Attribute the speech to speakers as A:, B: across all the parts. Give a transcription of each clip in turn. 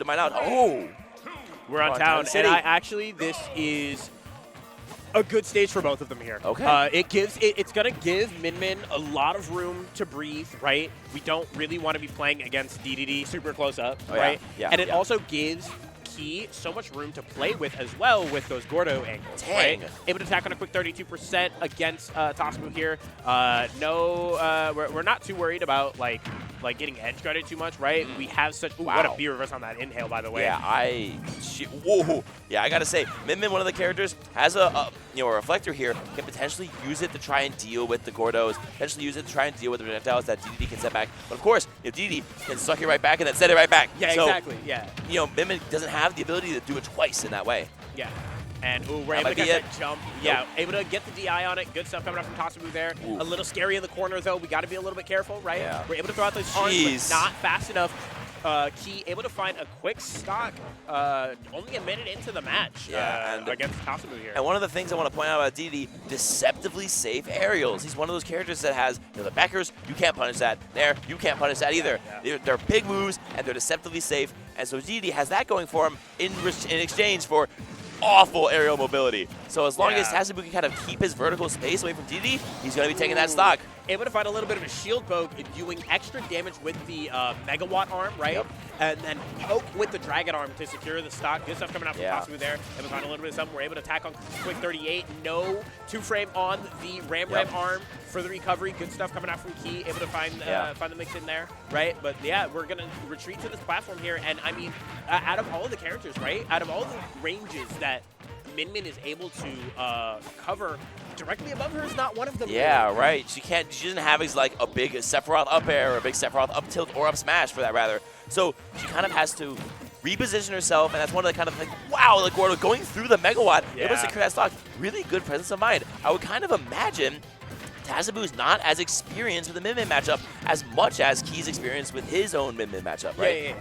A: to mine out. Oh!
B: We're on town, and this is a good stage for both of them here.
A: Okay.
B: It's gonna give Min Min a lot of room to breathe, right? We don't really want to be playing against Dedede super close up, right?
A: Yeah.
B: And it also gives Key so much room to play with as well with those Gordo angles,
A: Dang.
B: right? Able to attack on a quick 32% against Tasabu here. We're not too worried about like getting edge guarded too much, right? We have such what a B reverse on that inhale, by the way.
A: Yeah, whoa. Yeah, I gotta say, Min Min, one of the characters, has a reflector here, can potentially use it to try and deal with the Gordos, potentially use it to try and deal with the projectiles that Dedede can set back. But of course, if Dedede can suck it right back and then set it right back.
B: Yeah,
A: so,
B: exactly. Yeah.
A: Min Min doesn't have the ability to do it twice in that way.
B: Yeah. And we're able to get that jump. Yeah, able to get the DI on it. Good stuff coming up from Tasabu there.
A: Ooh.
B: A little scary in the corner, though. We got to be a little bit careful, right?
A: Yeah.
B: We're able to throw out those arms, but not fast enough. Key able to find a quick stock only a minute into the match against Tasabu here.
A: And one of the things I want to point out about Dedede, deceptively safe aerials. He's one of those characters that has the backers, you can't punish that. There, you can't punish that either.
B: Yeah.
A: They're big moves, and they're deceptively safe. And so Dedede has that going for him in exchange for awful aerial mobility. So as long as Tasabu can kind of keep his vertical space away from Dedede, he's going to be taking that stock.
B: Able to find a little bit of a shield poke, doing extra damage with the megawatt arm, right?
A: Yep.
B: And then poke with the dragon arm to secure the stock. Good stuff coming out from Tasabu there. Able to find a little bit of something. We're able to attack on quick 38. No two-frame on the ram arm for the recovery. Good stuff coming out from Key. Able to find the mix in there, right? But yeah, we're going to retreat to this platform here. And I mean, out of all the characters, right? Out of all the ranges that Min Min is able to cover, directly above her is not one of them.
A: Yeah,
B: really.
A: right. She doesn't have a big Sephiroth up air or a big Sephiroth up tilt or up smash for that rather. So she kind of has to reposition herself, and that's one of the kind of wow, like Gordo going through the megawatt, able to secure that stock. Really good presence of mind. I would kind of imagine Tasabu's not as experienced with the Min Min matchup as much as Key's experienced with his own Min Min matchup, right?
B: Yeah.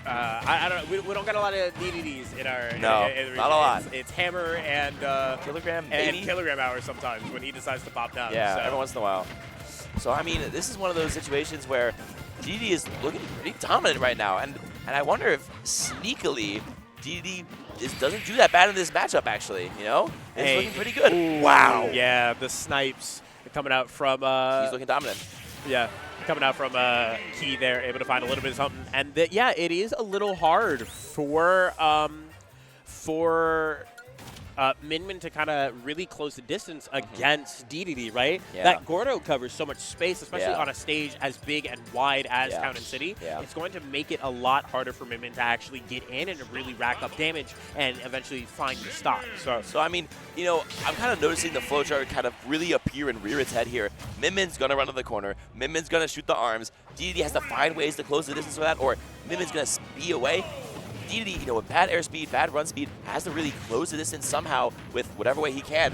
B: I don't know. We don't got a lot of DDDs in our.
A: No, not a lot.
B: It's Hammer and
A: Kilogram,
B: and
A: maybe?
B: Kilogram Hour sometimes when he decides to pop down.
A: Yeah,
B: so.
A: every once in a while. So I mean, this is one of those situations where Dedede is looking pretty dominant right now, and I wonder if sneakily Dedede doesn't do that bad in this matchup. Actually, it's looking pretty good.
B: Ooh,
A: wow.
B: Yeah, the snipes coming out from.
A: He's looking dominant.
B: Yeah. Coming out from Key there, able to find a little bit of something. And it is a little hard for Min Min to kind of really close the distance against Dedede, right?
A: Yeah.
B: That Gordo covers so much space, especially on a stage as big and wide as Town and City.
A: Yeah.
B: It's going to make it a lot harder for Min Min to actually get in and to really rack up damage and eventually find the stop.
A: So I mean, I'm kind of noticing the flowchart kind of really appear and rear its head here. Min Min's going to run to the corner. Min Min's going to shoot the arms. Dedede has to find ways to close the distance for that, or Min Min's going to be away. Dedede, with bad airspeed, bad run speed, has to really close the distance somehow with whatever way he can.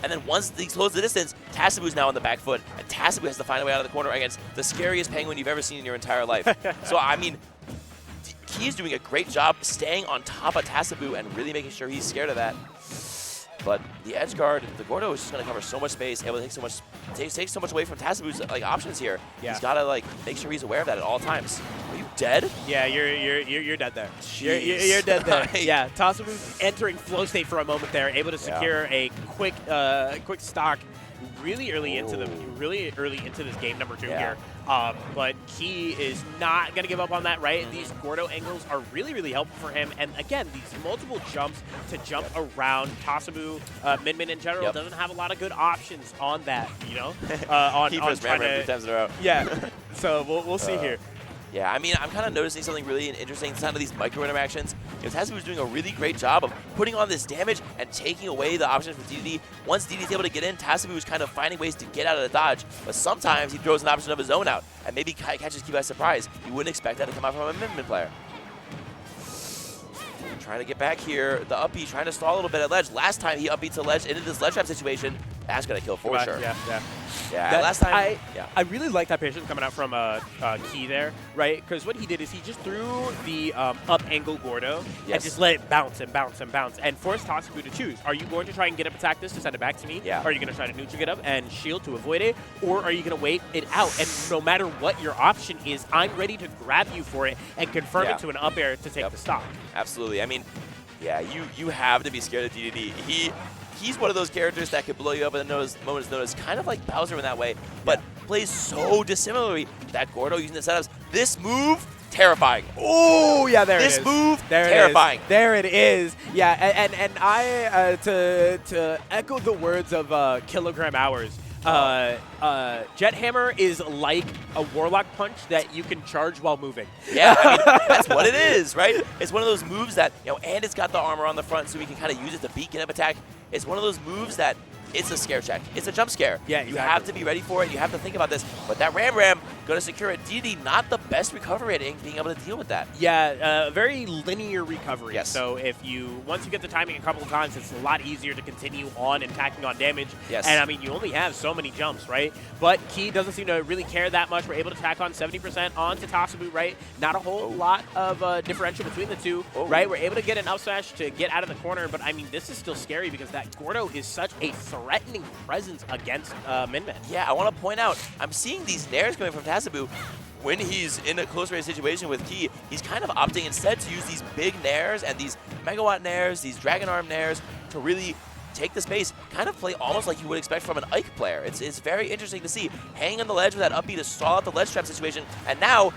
A: And then once he closes the distance, Tasabu's now on the back foot, and Tasabu has to find a way out of the corner against the scariest penguin you've ever seen in your entire life. So, I mean, Key is doing a great job staying on top of Tasabu and really making sure he's scared of that. But the edge guard, the Gordo is just going to cover so much space, able to take so much away from Tasabu's options here. Yeah. He's got to make sure he's aware of that at all times. Are you dead?
B: Yeah, you're dead there. You're dead there. Yeah, Tasabu entering flow state for a moment there, able to secure a quick stock really early into this game number 2 here. But Key is not going to give up on that, right? These Gordo angles are really, really helpful for him. And again, these multiple jumps to jump around. Tasabu, Min Min in general, doesn't have a lot of good options on that, on
A: trying to 3 times in a row.
B: Yeah, so we'll see here.
A: Yeah, I mean, I'm kind of noticing something really interesting. It's kind of these micro interactions. Tasabu's doing a really great job of putting on this damage and taking away the options from Dedede. Once Dedede's able to get in, Tasabu's kind of finding ways to get out of the dodge, but sometimes he throws an option of his own out and maybe catches Key by surprise. You wouldn't expect that to come out from a Min Min player. Trying to get back here. The up B trying to stall a little bit at ledge. Last time he up B to ledge into this ledge trap situation. That's going to kill for sure.
B: Yeah,
A: last time.
B: I really like that patience coming out from Key there, right? Because what he did is he just threw the up angle Gordo and just let it bounce and bounce and bounce and forced Tasabu to choose. Are you going to try and get up attack this to send it back to me?
A: Yeah.
B: Are you going to try to neutral get up and shield to avoid it? Or are you going to wait it out? And no matter what your option is, I'm ready to grab you for it and confirm it to an up air to take the stock.
A: Absolutely. I mean, yeah, you have to be scared of Dedede. He's one of those characters that could blow you up at a moment's notice, kind of like Bowser in that way, but plays so dissimilarly. That Gordo using the setups. This move, terrifying.
B: Oh, yeah, there it is.
A: This move,
B: there
A: terrifying.
B: There it is. Yeah, and I, to echo the words of Kilogram Hours, Jet Hammer is like a Warlock Punch that you can charge while moving.
A: Yeah, I mean, that's what it is, right? It's one of those moves that, and it's got the armor on the front so we can kind of use it to beacon up attack. It's one of those moves that it's a scare check. It's a jump scare.
B: Yeah,
A: You have to be ready for it. You have to think about this. But that Ram going to secure it. Dedede, not the best recovery rating, being able to deal with that.
B: Yeah, very linear recovery.
A: Yes.
B: So once you get the timing a couple of times, it's a lot easier to continue on and tacking on damage.
A: Yes.
B: And I mean, you only have so many jumps, right? But Key doesn't seem to really care that much. We're able to tack on 70% onto Tasabu, right? Not a whole lot of differential between the two, right? We're able to get an up smash to get out of the corner, but I mean, this is still scary because that Gordo is such a threatening presence against Min Min.
A: Yeah, I want to point out, I'm seeing these nairs coming from Tasabu. When he's in a close range situation with Key, he's kind of opting instead to use these big nairs and these megawatt nairs, these dragon arm nairs to really take the space, kind of play almost like you would expect from an Ike player. It's very interesting to see. Hanging on the ledge with that up B to stall out the ledge trap situation, and now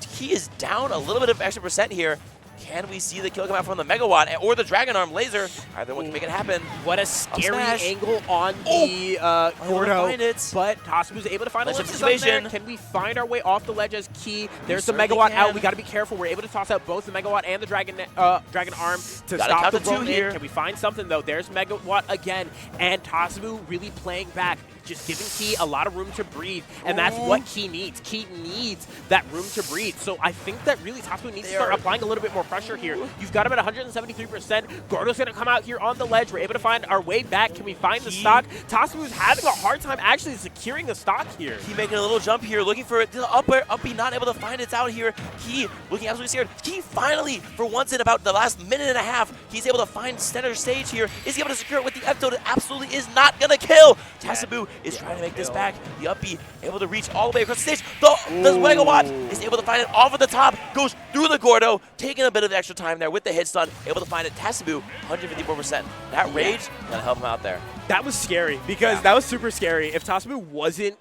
A: Key is down a little bit of extra percent here. Can we see the kill come out from the Megawatt or the Dragon Arm laser? Either one can make it happen.
B: What a scary angle on the Gordo. But Tasabu's able to find a situation. Can we find our way off the ledge as Key? There's the Megawatt out. We got to be careful. We're able to toss out both the Megawatt and the Dragon Arm to stop the roll in. Can we find something, though? There's Megawatt again. And Tasabu really playing back, just giving Key a lot of room to breathe. And that's what Key needs. Key needs that room to breathe. So I think that really Tasabu needs to start applying a little bit more pressure here. You've got him at 173%. Gordo's going to come out here on the ledge. We're able to find our way back. Can we find the stock? Tasabu's having a hard time actually securing the stock here.
A: Key making a little jump here, looking for it. The up B not able to find it out here. Key looking absolutely scared. Key finally, for once in about the last minute and a half, he's able to find center stage here. Is he able to secure it with the F-Tilt? It absolutely is not going to kill. Tasabu is trying to make this back. The up B able to reach all the way across the stage. The Megawatt is able to find it off of the top, goes through the Gordo, taking a bit of extra time there with the hit stun, able to find it. Tasabu, 154%. That rage gonna help him out there.
B: That was scary because that was super scary. If Tasabu wasn't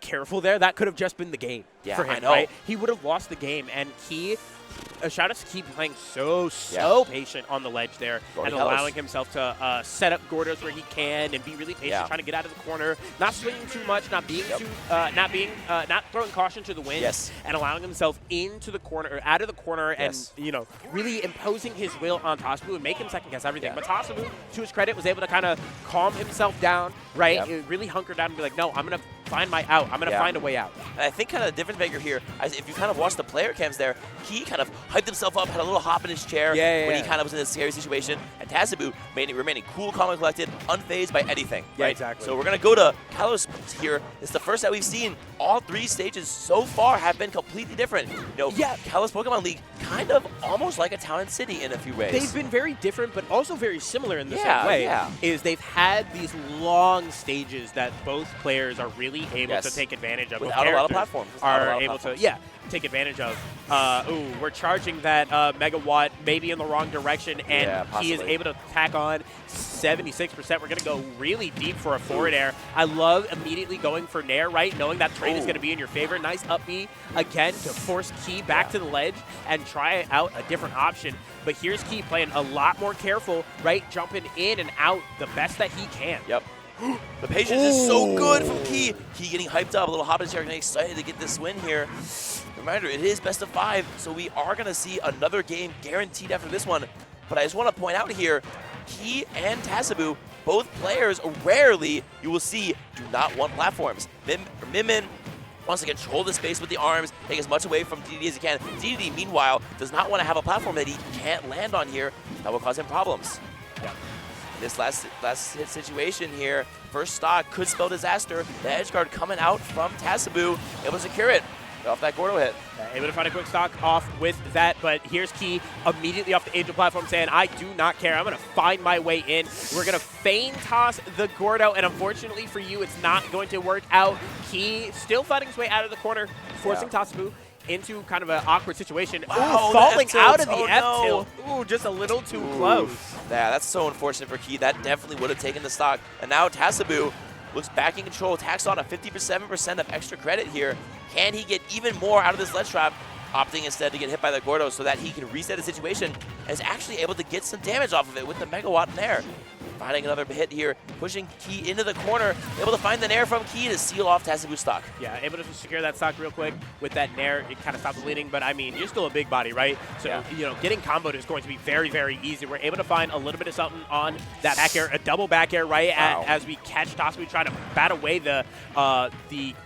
B: careful there, that could have just been the game for him.
A: I know.
B: Right? He would have lost the game, and shout out to Key playing so patient on the ledge there and allowing himself to set up Gordos where he can and be really patient, trying to get out of the corner, not swinging too much, not being too, not throwing caution to the wind, and allowing himself into the corner or out of the corner, and really imposing his will on Tasabu and make him second guess everything. But Tasabu, to his credit, was able to kind of calm himself down, right? Really hunker down and be like, no, I'm gonna find my out. I'm gonna find a way out.
A: And I think kind of the difference maker here, if you kind of watch the player cams there, Key kind of hyped himself up, had a little hop in his chair when he kind of was in a scary situation, and Tasabu remaining cool, calm, and collected, unfazed by anything.
B: Yeah, exactly.
A: So we're going to go to Kalos here. It's the first that we've seen. All three stages so far have been completely different. Kalos Pokemon League kind of almost like a town and city in a few ways.
B: They've been very different, but also very similar in the same way. Is they've had these long stages that both players are really able to take advantage of.
A: Without a lot of platforms.
B: Are able to, take advantage of. We're charging that Megawatt maybe in the wrong direction, and he is able to tack on 76%. We're going to go really deep for a forward air. I love immediately going for Nair, right? Knowing that trade is going to be in your favor. Nice up B again to force Key back to the ledge and try out a different option. But here's Key playing a lot more careful, right? Jumping in and out the best that he can.
A: The patience is so good from Key. Key getting hyped up, a little hop in his chair, getting excited to get this win here. Reminder, it is best of 5, so we are going to see another game guaranteed after this one. But I just want to point out here, Key and Tasabu, both players, rarely you will see, do not want platforms. Min Min wants to control the space with the arms, take as much away from Dedede as he can. Dedede, meanwhile, does not want to have a platform that he can't land on here. That will cause him problems. this last hit situation here, first stock could spell disaster. The edge guard coming out from Tasabu, able to secure it off that Gordo hit.
B: Able to find a quick stock off with that, but here's Key immediately off the Angel platform saying, I do not care. I'm going to find my way in. We're going to feign toss the Gordo, and unfortunately for you, it's not going to work out. Key still fighting his way out of the corner, forcing Tasabu into kind of an awkward situation.
A: Wow,
B: Ooh, falling out of the
A: no.
B: F-tilt. Ooh, just a little too close.
A: Yeah, that's so unfortunate for Key. That definitely would have taken the stock. And now Tasabu looks back in control, tacks on a 57% of extra credit here. Can he get even more out of this ledge trap? Opting instead to get hit by the Gordo so that he can reset the situation and is actually able to get some damage off of it with the Megawatt in there. Finding another hit here, pushing Key into the corner, able to find the Nair from Key to seal off Tasabu's stock.
B: Yeah, able to secure that stock real quick with that Nair. It kind of stops bleeding, but I mean, you're still a big body, right? So, you know, getting comboed is going to be very, very easy. We're able to find a little bit of something on that back air, a double back air, right? As we catch Tasabu trying to bat away the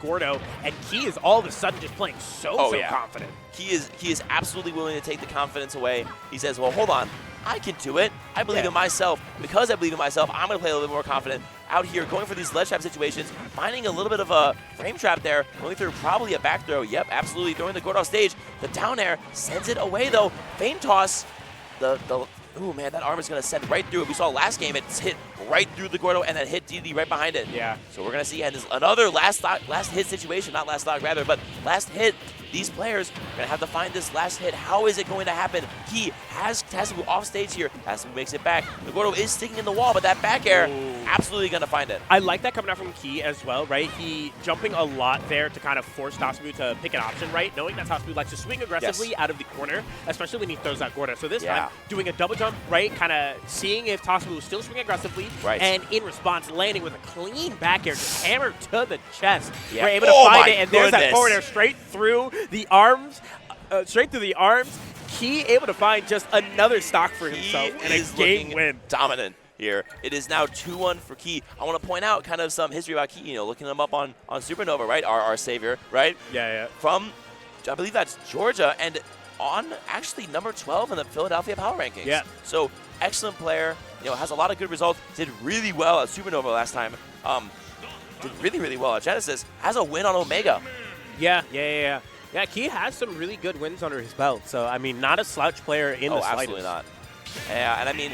B: Gordo, and Key is all of a sudden just playing so confident.
A: He is absolutely willing to take the confidence away. He says, well, hold on. I can do it. I believe in myself. Because I believe in myself, I'm going to play a little bit more confident out here, going for these ledge trap situations, finding a little bit of a frame trap there, going through probably a back throw. Yep, absolutely. Throwing the Gordo off stage. The down air sends it away, though. Feign toss. Ooh, man, that arm is going to send right through it. We saw last game, it's hit right through the Gordo and then hit Dedede right behind it.
B: Yeah.
A: So we're going to see another last hit situation, not last stock rather, but last hit. These players are going to have to find this last hit. How is it going to happen? Key has Tasabu off stage here. Tasabu makes it back. The Gordo is sticking in the wall, but that back air, absolutely going to find it.
B: I like that coming out from Key as well, right? He jumping a lot there to kind of force Tasabu to pick an option, right? Knowing that Tasabu likes to swing aggressively out of the corner, especially when he throws that Gordo. So this time, doing a double jump, right? Kind of seeing if Tasabu will still swing aggressively, and in response, landing with a clean back air, just hammered to the chest. We're able to find it, and there's that forward air straight through the arms, Key able to find just another stock for himself and a game win.
A: Dominant here. It is now 2-1 for Key. I want to point out kind of some history about Key, you know, looking him up on Supernova, right? Our savior, right?
B: Yeah.
A: From, I believe that's Georgia, and on actually number 12 in the Philadelphia Power Rankings.
B: Yeah.
A: So excellent player, you know, has a lot of good results, did really well at Supernova last time. Did really, really well at Genesis, has a win on Omega.
B: Yeah, Key has some really good wins under his belt. So, I mean, not a slouch player in the slightest.
A: Absolutely not. Yeah, and I mean,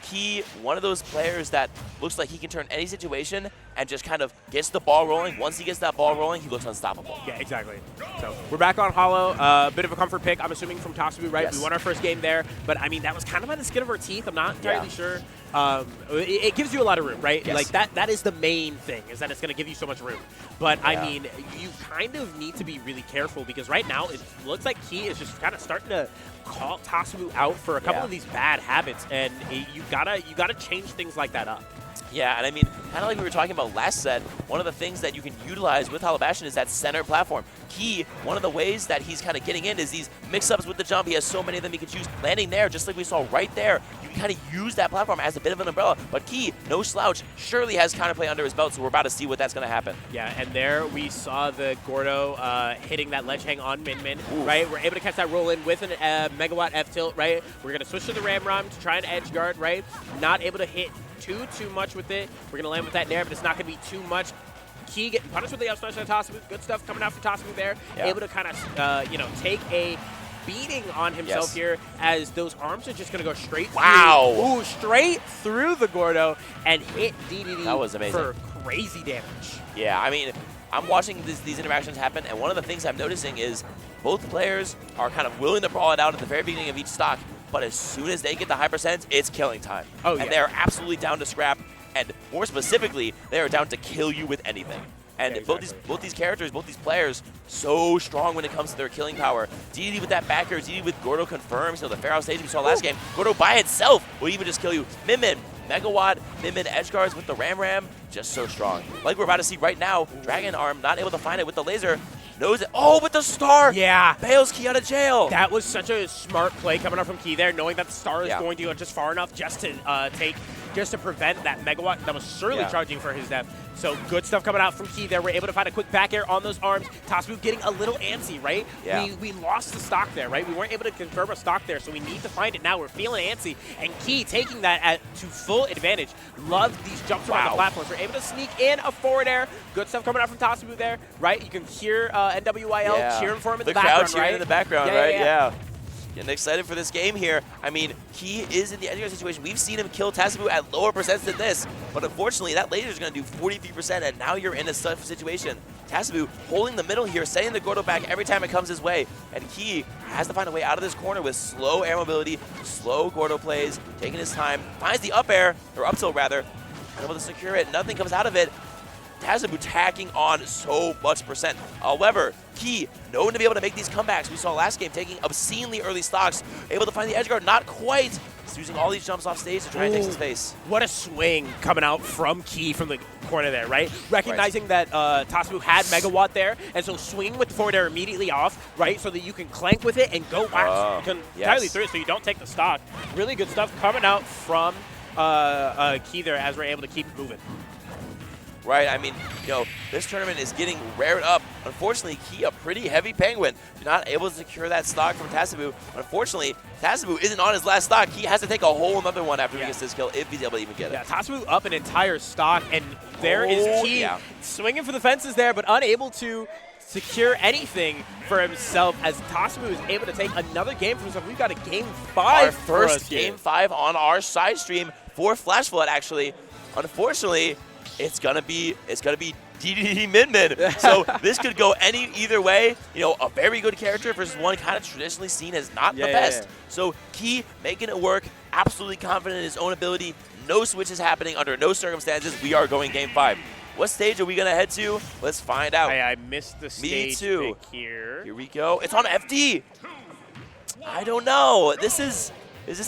A: Key, one of those players that looks like he can turn any situation and just kind of gets the ball rolling. Once he gets that ball rolling, he looks unstoppable.
B: Yeah, exactly. So we're back on Hollow. A bit of a comfort pick, I'm assuming, from Tasabu, right?
A: Yes.
B: We won our first game there, but I mean, that was kind of on the skin of our teeth. I'm not entirely sure. It gives you a lot of room, right?
A: Yes.
B: Like that is the main thing, is that it's going to give you so much room. But I mean, you kind of need to be really careful, because right now it looks like Key is just kind of starting to call Tasabu out for a couple of these bad habits, and you gotta change things like that up.
A: Yeah, and I mean, kind of like we were talking about last set, one of the things that you can utilize with Hollow Bastion is that center platform. Key, one of the ways that he's kind of getting in is these mix-ups with the jump. He has so many of them he can choose. Landing there, just like we saw right there, you can kind of use that platform as a bit of an umbrella. But Key, no slouch, surely has counterplay under his belt, so we're about to see what that's going to happen.
B: Yeah, and there we saw the Gordo hitting that ledge hang on Min, right? We're able to catch that roll in with a Megawatt F-tilt, right? We're going to switch to the Ram to try and edge guard, right? Not able to hit too much with it. We're going to land with that Nair, but it's not going to be too much. Key getting punished with the up smash on Tasabu. Good stuff coming out from Tasabu there. Yeah. Able to kind of, take a beating on himself here, as those arms are just going to go straight through. Ooh, straight through the Gordo and hit Dedede.
A: That was amazing.
B: For crazy damage.
A: Yeah, I mean, I'm watching these interactions happen, and one of the things I'm noticing is both players are kind of willing to brawl it out at the very beginning of each stock, but as soon as they get the high percents, it's killing time. And they're absolutely down to scrap, and more specifically, they are down to kill you with anything. And both these characters, both these players, so strong when it comes to their killing power. Dedede with that backer, Dedede with Gordo confirms, you know, the Pharaoh stage we saw last game. Gordo by itself will even just kill you. Min, Megawatt, Min edge guards with the Ram, just so strong. Like we're about to see right now, Dragon Arm not able to find it with the laser. Knows it. Oh, with the star!
B: Yeah.
A: Bails Key out of jail.
B: That was such a smart play coming up from Key there, knowing that the star is going to go just far enough just to take just to prevent that megawatt that was surely charging for his death. So good stuff coming out from Key there. We're able to find a quick back air on those arms. Tasabu getting a little antsy, right?
A: Yeah.
B: We lost the stock there, right? We weren't able to confirm a stock there, so we need to find it now. We're feeling antsy, and Key taking that to full advantage. Love these jumps around the platforms. We're able to sneak in a forward air. Good stuff coming out from Tasabu there, right? You can hear NWIL cheering for him in the background,
A: crowd cheering
B: right?
A: in the background, right? Yeah. Getting excited for this game here. I mean, Key is in the edge situation. We've seen him kill Tasabu at lower percents than this, but unfortunately, that laser is going to do 43%, and now you're in a tough situation. Tasabu holding the middle here, sending the Gordo back every time it comes his way, and Key has to find a way out of this corner with slow air mobility, slow Gordo plays, taking his time, finds the up air, or up tilt rather, able to secure it. Nothing comes out of it. Tasabu tacking on so much percent. However, Key, known to be able to make these comebacks. We saw last game taking obscenely early stocks, able to find the edge guard, not quite. He's using all these jumps off stage to try and take his face.
B: What a swing coming out from Key from the corner there, right? Recognizing that Tasabu had Megawatt there, and so swinging with the forward air immediately off, right? So that you can clank with it and go entirely through it so you don't take the stock. Really good stuff coming out from Key there as we're able to keep moving.
A: Right, I mean, this tournament is getting rared up. Unfortunately, Key, a pretty heavy penguin, not able to secure that stock from Tasabu. Unfortunately, Tasabu isn't on his last stock. He has to take a whole another one after he gets this kill if he's able to even get it.
B: Yeah, Tasabu up an entire stock, and there is Key swinging for the fences there, but unable to secure anything for himself as Tasabu is able to take another game for himself. We've got a game 5
A: our first game 5 on our side stream for Flash Flood, actually. Unfortunately, it's gonna be Dedede Min Min. So this could go either way. A very good character versus one kind of traditionally seen as not the best. So Key making it work, absolutely confident in his own ability. No switches happening under no circumstances. We are going game 5. What stage are we gonna head to? Let's find out.
B: I missed the stage pick here.
A: Here we go. It's on FD. I don't know. This is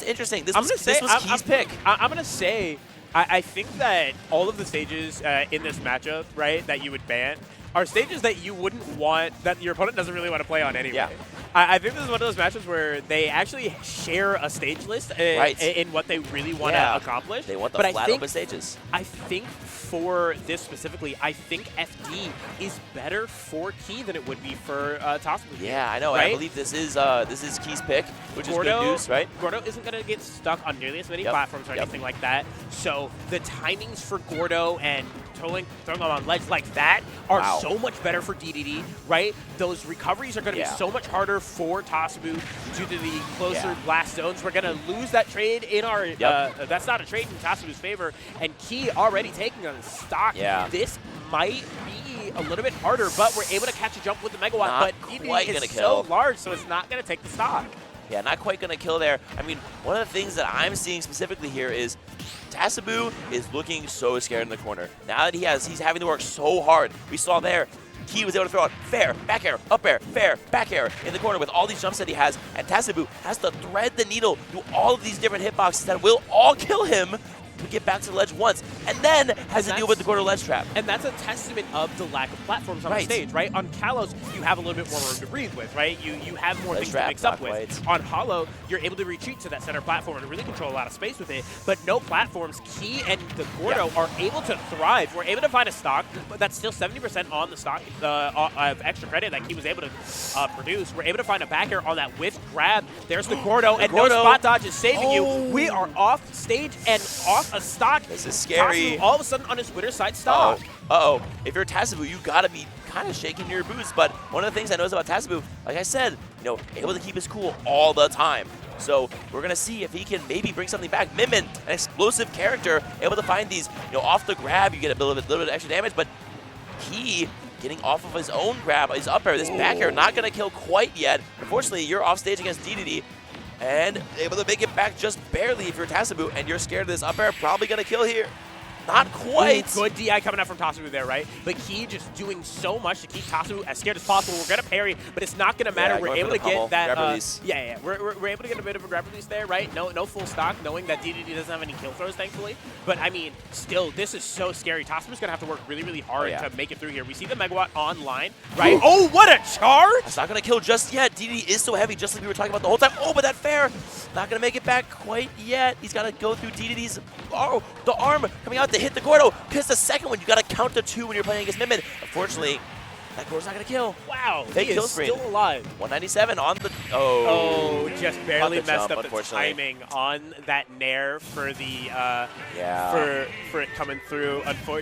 A: interesting. This was Key's pick.
B: I'm gonna say. I think that all of the stages in this matchup, right, that you would ban are stages that you wouldn't want, that your opponent doesn't really want to play on anyway. Yeah. I think this is one of those matchups where they actually share a stage list in what they really want to accomplish.
A: They want the flat open stages.
B: I think for this specifically, I think FD is better for Key than it would be for Tasabu.
A: Yeah, I know.
B: Right?
A: I believe this is Key's pick, which is good news, right?
B: Gordo isn't going to get stuck on nearly as many platforms or anything like that. So the timings for Gordo and throwing them on ledge like that are so much better for Dedede, right? Those recoveries are going to be so much harder for Tasabu due to the closer blast zones. We're going to lose that trade in our that's not a trade in Tasabu's favor, and Key already taking on stock. This might be a little bit harder, but we're able to catch a jump with the Megawatt, but Dedede is so large, so it's not going to take the stock.
A: Yeah, not quite going to kill there. I mean, one of the things that I'm seeing specifically here is Tasabu is looking so scared in the corner. Now that he's having to work so hard. We saw there, Key was able to throw out fair, back air, up air, fair, back air in the corner with all these jumps that he has, and Tasabu has to thread the needle through all of these different hitboxes that will all kill him to get back to the ledge once, and then has to deal with the Gordo ledge trap.
B: And that's a testament of the lack of platforms on the stage, right? On Kalos, you have a little bit more room to breathe with, right? You have more things to mix up with. On Hollow, you're able to retreat to that center platform and really control a lot of space with it, but no platforms. Key and the Gordo are able to thrive. We're able to find a stock, but that's still 70% on the stock of extra credit that Key was able to produce. We're able to find a backer on that whiff grab. There's the Gordo, and no spot dodge is saving you. We are off stage and off a stock.
A: This is scary.
B: Tasabu all of a sudden on his winner side stock.
A: Uh-oh. If you're Tasabu, you gotta be kind of shaking your boots. But one of the things I noticed about Tasabu, like I said, able to keep his cool all the time. So we're gonna see if he can maybe bring something back. Min Min, an explosive character, able to find these, off the grab, you get a little bit of extra damage, but Key getting off of his own grab, his up air, this back air, not gonna kill quite yet. Unfortunately, you're off stage against Dedede. And able to make it back just barely if you're Tasabu and you're scared of this up air, probably going to kill here. Not quite.
B: Ooh, good DI coming out from Tasabu there, right? But Key just doing so much to keep Tasabu as scared as possible. We're going to parry, but it's not going to matter. We're able to get that.
A: Grab release.
B: Yeah. We're able to get a bit of a grab release there, right? No full stock, knowing that Dedede doesn't have any kill throws, thankfully. But I mean, still, this is so scary. Tasabu's going to have to work really, really hard to make it through here. We see the Megawatt online, right? Oh, what a charge!
A: It's not going to kill just yet. Dedede is so heavy, just like we were talking about the whole time. Oh, but that fair, not going to make it back quite yet. He's got to go through Dedede's, the arm coming out to hit the Gordo. Because the second one, you got to count to 2 when you're playing against Min. Unfortunately, that Gordo's not going to kill.
B: Wow,
A: Fake
B: he
A: kill
B: is
A: screen.
B: still alive.
A: 197 on the,
B: Just barely messed
A: jump,
B: up the timing on that nair for the, for it coming through.